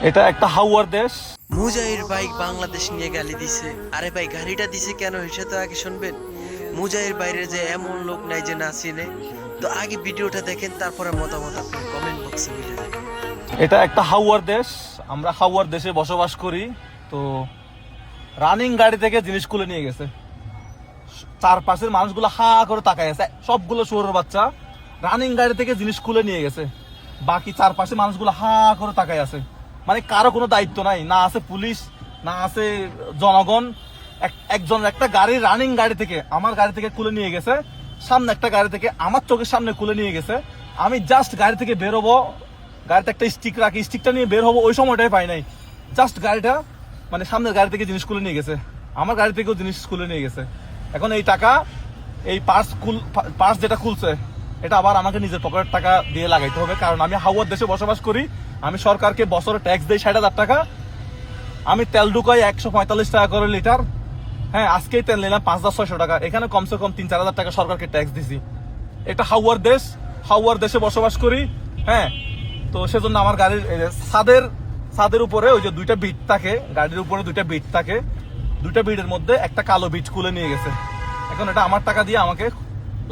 এটা একটা হাওয়ার দেশ। মুজাহির ভাই বাংলাদেশ নিয়ে গালি দিছে। আরে ভাই গালিটা দিছে কেন সেটা তো আগে শুনবেন। মুজাহির বাইরে যে এমন লোক নাই যে না চিনে। তো আগে ভিডিওটা দেখেন, তারপরে মতামত আপনি কমেন্ট বক্সে লিখে দেন। এটা একটা হাওয়ার দেশ, আমরা হাওয়ার দেশে বসবাস করি। তো রানিং গাড়ি থেকে জিনিস খুলে নিয়ে গেছে, চারপাশের মানুষগুলো হা করে তাকায় আছে, সবগুলো শুয়োরের বাচ্চা রানিং গাড়ি থেকে জিনিস খুলে নিয়ে গেছে। বাকি চারপাশের মানুষগুলো হা করে তাকায় আছে, মানে কারো কোনো দায়িত্ব নাই, না আছে পুলিশ, না আছে জনগণ। একজনের একটা গাড়ি রানিং গাড়ি থেকে আমার গাড়ি থেকে খুলে নিয়ে গেছে, সামনে একটা গাড়ি থেকে আমার চোখের সামনে খুলে নিয়ে গেছে। আমি জাস্ট গাড়ি থেকে বের হবো, গাড়িতে একটা স্টিক রাখি, স্টিকটা নিয়ে বের হবো, ওই সময়টাই পাই নাই। জাস্ট গাড়িটা মানে সামনের গাড়ি থেকে জিনিস খুলে নিয়ে গেছে, আমার গাড়ি থেকেও জিনিস খুলে নিয়ে গেছে। এখন এই টাকা, এই পার্স যেটা খুলছে, এটা আবার আমাকে নিজের পকেটের টাকা দিয়ে লাগাইতে হবে, কারণ আমি হাওয়ার দেশে বসবাস করি। আমি সরকারকে বছরে ট্যাক্স দিই 60,000 টাকা। আমি তেল ঢুকাই 145 টাকা করে লিটার। হ্যাঁ, আজকেই তেল নিলাম 5,600 টাকা। এখানে কমসে কম 3-4 হাজার টাকা সরকারকে ট্যাক্স দিছি। এটা হাওয়ার দেশ, হাওয়ার দেশে বসবাস করি। হ্যাঁ, তো সেজন্য আমার গাড়ির ছাদের উপরে ওই যে দুইটা বিট থাকে, গাড়ির উপরে দুইটা বিট থাকে, দুইটা বিটের মধ্যে একটা কালো বিট খুলে নিয়ে গেছে। এখন এটা আমার টাকা দিয়ে আমাকে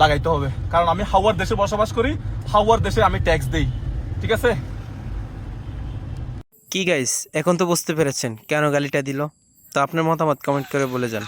লাগাইতে হবে, কারণ আমি হাওয়ার দেশে বসবাস করি, হাওয়ার দেশে আমি ট্যাক্স দেই। ঠিক আছে? কি গাইস, এখন তো বুঝতে পেরেছেন কেন গালিটা দিল। তো আপনার মতামত কমেন্ট করে বলে যান।